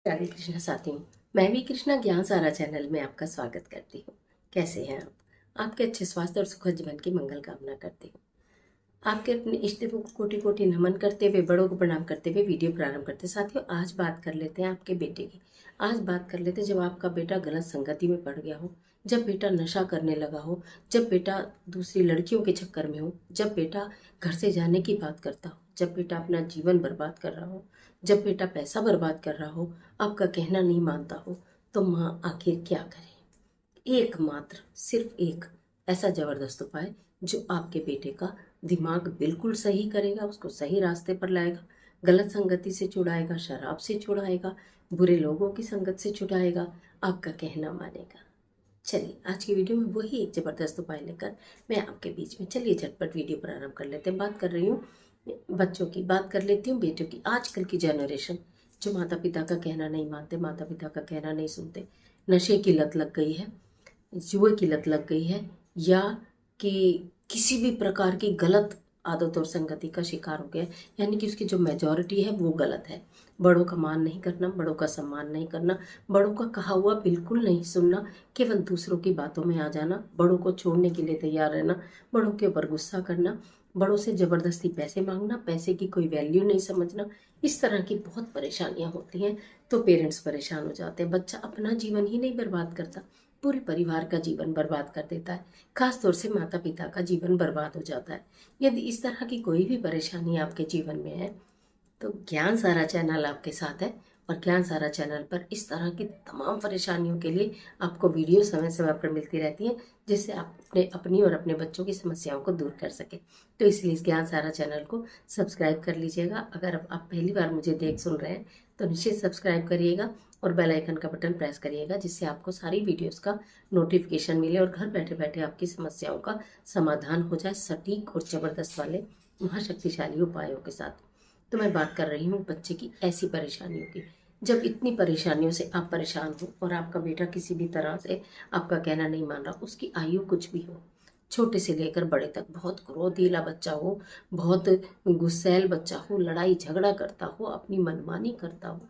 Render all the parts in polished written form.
राधे कृष्णा साथियों। मैं भी कृष्णा ज्ञान सारा चैनल में आपका स्वागत करती हूँ। कैसे हैं आप? आपके अच्छे स्वास्थ्य और सुखद जीवन की मंगल कामना करती हूँ। आपके अपने इष्ट देवों को कोटि कोटि नमन करते हुए, बड़ों को प्रणाम करते हुए वीडियो प्रारंभ करते हैं। साथियों, आज बात कर लेते हैं आपके बेटे की। आज बात कर लेते हैं जब आपका बेटा गलत संगति में पड़ गया हो, जब बेटा नशा करने लगा हो, जब बेटा दूसरी लड़कियों के चक्कर में हो, जब बेटा घर से जाने की बात करता हो, जब बेटा अपना जीवन बर्बाद कर रहा हो, जब बेटा पैसा बर्बाद कर रहा हो, आपका कहना नहीं मानता हो, तो माँ आखिर क्या करे? एकमात्र, सिर्फ एक ऐसा जबरदस्त उपाय जो आपके बेटे का दिमाग बिल्कुल सही करेगा, उसको सही रास्ते पर लाएगा, गलत संगति से छुड़ाएगा, शराब से छुड़ाएगा, बुरे लोगों की संगत से छुड़ाएगा, आपका कहना मानेगा। चलिए, आज की वीडियो में वही एक ज़बरदस्त उपाय लेकर मैं आपके बीच में, चलिए झटपट वीडियो प्रारंभ कर लेते हैं। बात कर रही हूँ बच्चों की, बात कर लेती हूँ बेटियों की। आजकल की जनरेशन जो माता पिता का कहना नहीं मानते, माता पिता का कहना नहीं सुनते, नशे की लत लग गई है, जुए की लत लग गई है, या कि किसी भी प्रकार की गलत आदत और संगति का शिकार हो गया है, यानी कि उसकी जो मेजॉरिटी है वो गलत है। बड़ों का मान नहीं करना, बड़ों का सम्मान नहीं करना, बड़ों का कहा हुआ बिल्कुल नहीं सुनना, केवल दूसरों की बातों में आ जाना, बड़ों को छोड़ने के लिए तैयार रहना, बड़ों के ऊपर गुस्सा करना, बड़ों से ज़बरदस्ती पैसे मांगना, पैसे की कोई वैल्यू नहीं समझना, इस तरह की बहुत परेशानियां होती हैं। तो पेरेंट्स परेशान हो जाते हैं। बच्चा अपना जीवन ही नहीं बर्बाद करता, पूरे परिवार का जीवन बर्बाद कर देता है। खास तौर से माता पिता का जीवन बर्बाद हो जाता है। यदि इस तरह की कोई भी परेशानी आपके जीवन में है, तो ज्ञान सारा चैनल आपके साथ है। और ज्ञान सारा चैनल पर इस तरह की तमाम परेशानियों के लिए आपको वीडियो समय समय पर मिलती रहती हैं, जिससे आप अपनी और अपने बच्चों की समस्याओं को दूर कर सकें। तो इसलिए इस ज्ञान सारा चैनल को सब्सक्राइब कर लीजिएगा। अगर आप पहली बार मुझे देख सुन रहे हैं तो निश्चित सब्सक्राइब करिएगा और बेल आइकन का बटन प्रेस करिएगा, जिससे आपको सारी वीडियोस का नोटिफिकेशन मिले और घर बैठे बैठे आपकी समस्याओं का समाधान हो जाए, सटीक और जबरदस्त वाले महाशक्तिशाली उपायों के साथ। तो मैं बात कर रही हूँ बच्चे की ऐसी परेशानियों की, जब इतनी परेशानियों से आप परेशान हो और आपका बेटा किसी भी तरह से आपका कहना नहीं मान रहा, उसकी आयु कुछ भी हो, छोटे से लेकर बड़े तक, बहुत क्रोधीला बच्चा हो, बहुत गुस्सैल बच्चा हो, लड़ाई झगड़ा करता हो, अपनी मनमानी करता हो,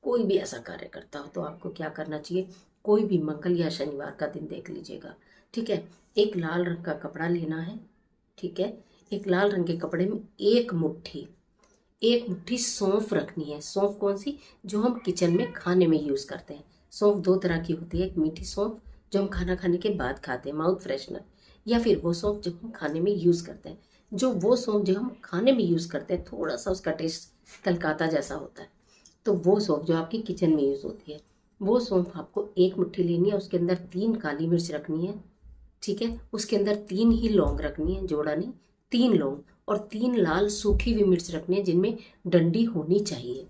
कोई भी ऐसा कार्य करता हो, तो आपको क्या करना चाहिए? कोई भी मंगल या शनिवार का दिन देख लीजिएगा, ठीक है? एक लाल रंग का कपड़ा लेना है, ठीक है? एक लाल रंग के कपड़े में एक मुट्ठी सौंफ रखनी है। सौंफ कौन सी? जो हम किचन में खाने में यूज़ करते हैं। सौंफ दो तरह की होती है, एक मीठी सौंफ जो हम खाना खाने के बाद खाते हैं, माउथ फ्रेशनर, या फिर वो सौंफ जो हम खाने में यूज़ करते हैं। जो वो सौंफ जो हम खाने में यूज़ करते हैं, थोड़ा सा उसका टेस्ट तलकाता जैसा होता है, तो वो सौंफ जो आपकी किचन में यूज़ होती है, वो सौंफ आपको एक मुट्ठी लेनी है। उसके अंदर 3 काली मिर्च रखनी है, ठीक है? उसके अंदर 3 ही लौंग रखनी है, जोड़ा नहीं, 3 लौंग, और 3 लाल सूखी हुई मिर्च रखनी है जिनमें डंडी होनी चाहिए,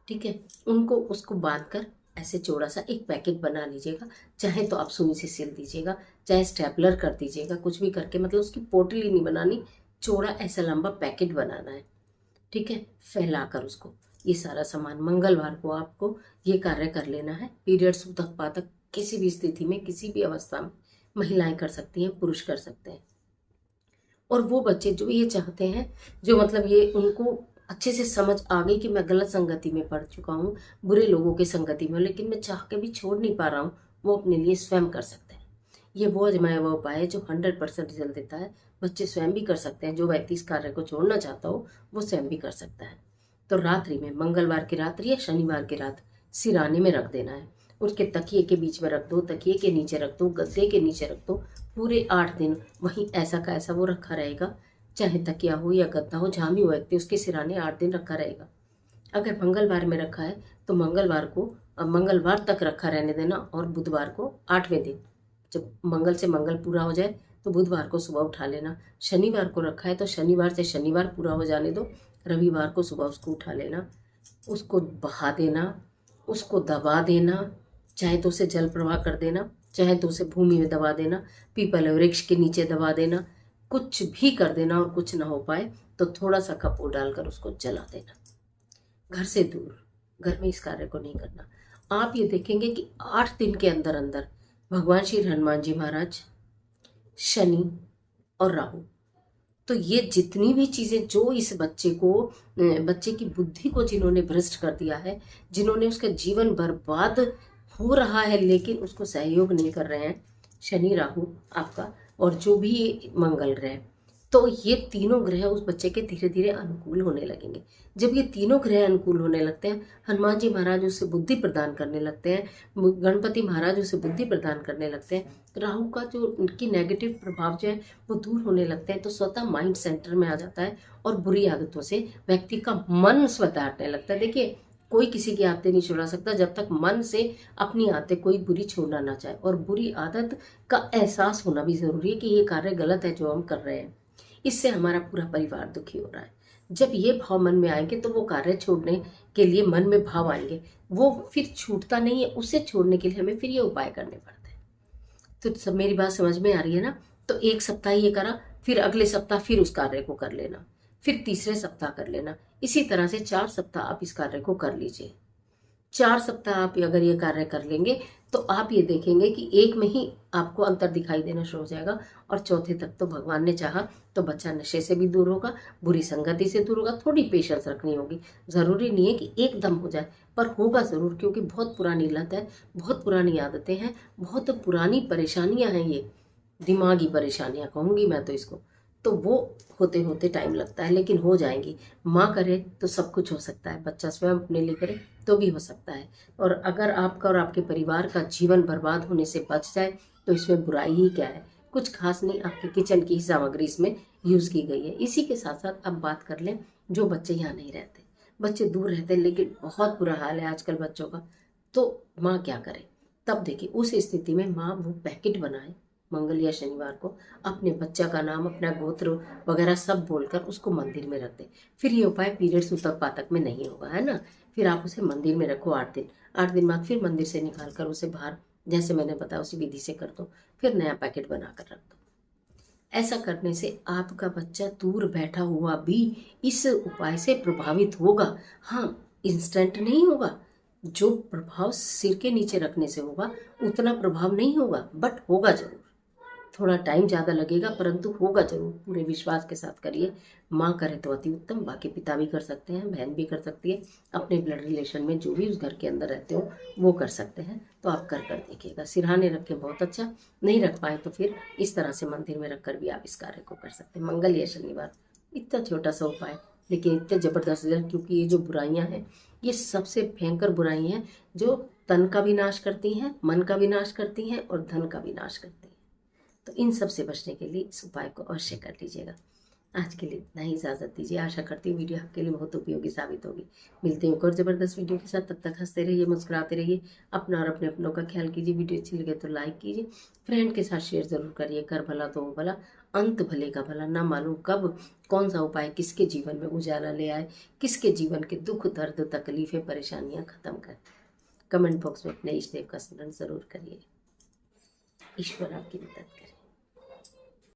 ठीक है? उनको उसको बांध कर ऐसे चौड़ा सा एक पैकेट बना लीजिएगा। चाहे तो आप सुई से सिल दीजिएगा, चाहे स्टेपलर कर दीजिएगा, कुछ भी करके, मतलब उसकी पोटली नहीं बनानी, चौड़ा ऐसा लंबा पैकेट बनाना है, ठीक है? फैलाकर उसको, ये सारा सामान मंगलवार को आपको ये कार्य कर लेना है। पीरियड्स तक पातक किसी भी स्थिति में, किसी भी अवस्था में महिलाएं कर सकती हैं, पुरुष कर सकते हैं। और वो बच्चे जो ये चाहते हैं, जो मतलब ये उनको अच्छे से समझ आ गई कि मैं गलत संगति में पड़ चुका हूँ, बुरे लोगों की संगति में, लेकिन मैं चाह के भी छोड़ नहीं पा रहा हूँ, वो अपने लिए स्वयं कर सकते हैं। ये वो आजमाया हुआ उपाय है जो 100% रिजल्ट देता है। बच्चे स्वयं भी कर सकते हैं। जो व्यक्ति इस कार्य को छोड़ना चाहता हो वो स्वयं भी कर सकता है। तो रात्रि में, मंगलवार की रात्रि या शनिवार की रात, सिराने में रख देना है। उसके तकिए के बीच में रख दो, तकिए के नीचे रख दो, गद्दे के नीचे रख दो। पूरे 8 दिन वहीं ऐसा का ऐसा वो रखा रहेगा। चाहे तकिया हो या गद्दा हो, जहाँ भी वो व्यक्ति, उसके सिराने 8 दिन रखा रहेगा। अगर मंगलवार में रखा है तो मंगलवार को, मंगलवार तक रखा रहने देना, और बुधवार को 8वें दिन, जब मंगल से मंगल पूरा हो जाए तो बुधवार को सुबह उठा लेना। शनिवार को रखा है तो शनिवार से शनिवार पूरा हो जाने दो, रविवार को सुबह उसको उठा लेना, उसको बहा देना, उसको दबा देना। चाहे तो उसे जल प्रवाह कर देना, चाहे तो उसे भूमि में दबा देना, पीपल वृक्ष के नीचे दबा देना, कुछ भी कर देना। और कुछ ना हो पाए तो थोड़ा सा कपूर डालकर उसको जला देना। घर से दूर, घर में इस कार्य को नहीं करना। आप ये देखेंगे कि 8 दिन के अंदर अंदर भगवान श्री हनुमान जी महाराज, शनि और राहु, तो ये जितनी भी चीज़ें जो इस बच्चे की बुद्धि को जिन्होंने भ्रष्ट कर दिया है, जिन्होंने उसका जीवन बर्बाद हो रहा है लेकिन उसको सहयोग नहीं कर रहे हैं, शनि राहु आपका और जो भी मंगल ग्रह, तो ये तीनों ग्रह उस बच्चे के धीरे धीरे अनुकूल होने लगेंगे। जब ये तीनों ग्रह अनुकूल होने लगते हैं, हनुमान जी महाराज उसे बुद्धि प्रदान करने लगते हैं, गणपति महाराज उसे बुद्धि प्रदान करने लगते हैं, राहु का जो उनकी नेगेटिव प्रभाव जो है वो दूर होने लगते हैं, तो स्वतः माइंड सेंटर में आ जाता है और बुरी आदतों से व्यक्ति का मन स्वतः हटने लगता है। देखिए, कोई किसी की आदतें नहीं छुड़ा सकता जब तक मन से अपनी आदतें कोई बुरी छोड़ना ना चाहे, और बुरी आदत का एहसास होना भी जरूरी है कि ये कार्य गलत है जो हम कर रहे हैं, इससे हमारा पूरा परिवार दुखी हो रहा है। जब ये भाव मन में आएंगे तो वो कार्य छोड़ने के लिए मन में भाव आएंगे, वो फिर छूटता नहीं है, उसे छोड़ने के लिए हमें फिर ये उपाय करने पड़ते हैं। तो सब मेरी बात समझ में आ रही है ना? तो एक सप्ताह ये करा, फिर अगले सप्ताह फिर उस कार्य को कर लेना, फिर तीसरे सप्ताह कर लेना, इसी तरह से 4 सप्ताह आप इस कार्य को कर लीजिए। 4 सप्ताह आप अगर ये कार्य कर लेंगे तो आप ये देखेंगे कि एक में ही आपको अंतर दिखाई देना शुरू हो जाएगा, और चौथे तक तो भगवान ने चाहा तो बच्चा नशे से भी दूर होगा, बुरी संगति से दूर होगा। थोड़ी पेशेंस रखनी होगी, जरूरी नहीं है कि एकदम हो जाए, पर होगा जरूर, क्योंकि बहुत पुरानी लत है, बहुत पुरानी आदतें हैं, बहुत पुरानी परेशानियां हैं, ये दिमागी परेशानियां कहूंगी मैं तो इसको। तो वो होते होते टाइम लगता है, लेकिन हो जाएंगी। माँ करे तो सब कुछ हो सकता है, बच्चा स्वयं अपने लिए करे तो भी हो सकता है। और अगर आपका और आपके परिवार का जीवन बर्बाद होने से बच जाए तो इसमें बुराई ही क्या है? कुछ खास नहीं, आपके किचन की ही सामग्री इसमें यूज की गई है। इसी के साथ साथ अब बात कर लें जो बच्चे यहाँ नहीं रहते, बच्चे दूर रहते हैं, लेकिन बहुत बुरा हाल है आजकल बच्चों का, तो माँ क्या करे? तब देखिए, उस स्थिति में माँ वो पैकेट बनाए मंगल या शनिवार को, अपने बच्चा का नाम, अपना गोत्र वगैरह सब बोलकर उसको मंदिर में रख दे। फिर ये उपाय पीरियड्स उतक पातक में नहीं होगा, है ना? फिर आप उसे मंदिर में रखो 8 दिन, 8 दिन बाद फिर मंदिर से निकाल कर उसे बाहर, जैसे मैंने बताया उसी विधि से कर दो, फिर नया पैकेट बनाकर रख दो। ऐसा करने से आपका बच्चा दूर बैठा हुआ भी इस उपाय से प्रभावित होगा। हाँ, इंस्टेंट नहीं होगा, जो प्रभाव सिर के नीचे रखने से होगा उतना प्रभाव नहीं होगा, बट होगा जरूर। थोड़ा टाइम ज़्यादा लगेगा परंतु होगा जरूर, पूरे विश्वास के साथ करिए। माँ करे तो अति उत्तम, बाकी पिता भी कर सकते हैं, बहन भी कर सकती है, अपने ब्लड रिलेशन में जो भी उस घर के अंदर रहते हो वो कर सकते हैं। तो आप कर कर देखिएगा, सिरहाने रख के बहुत अच्छा, नहीं रख पाए तो फिर इस तरह से मंदिर में रख कर भी आप इस कार्य को कर सकते हैं। मंगल या शनिवार, इतना छोटा सा उपाय लेकिन इतने जबरदस्त रिजल्ट, क्योंकि ये जो बुराइयां हैं ये सबसे भयंकर बुराई हैं जो तन का भी नाश करती हैं, मन का भी नाश करती हैं और धन का भी नाश करती हैं। तो इन सब से बचने के लिए इस उपाय को अवश्य कर लीजिएगा। आज के लिए इतना ही, इजाज़त दीजिए। आशा करती हूँ वीडियो आपके लिए बहुत उपयोगी साबित होगी। मिलते हैं एक और ज़बरदस्त वीडियो के साथ, तब तक हंसते रहिए, मुस्कुराते रहिए, अपना और अपने अपनों का ख्याल कीजिए। वीडियो अच्छी लगे तो लाइक कीजिए, फ्रेंड के साथ शेयर जरूर करिए। कर भला तो वो भला, अंत भले का भला। ना मालूम कब कौन सा उपाय किसके जीवन में उजाला ले आए, किसके जीवन के दुख दर्द तकलीफें परेशानियाँ खत्म कर। कमेंट बॉक्स में अपने इष्ट देव का स्मरण जरूर करिए। ईश्वर आपकी मदद करे।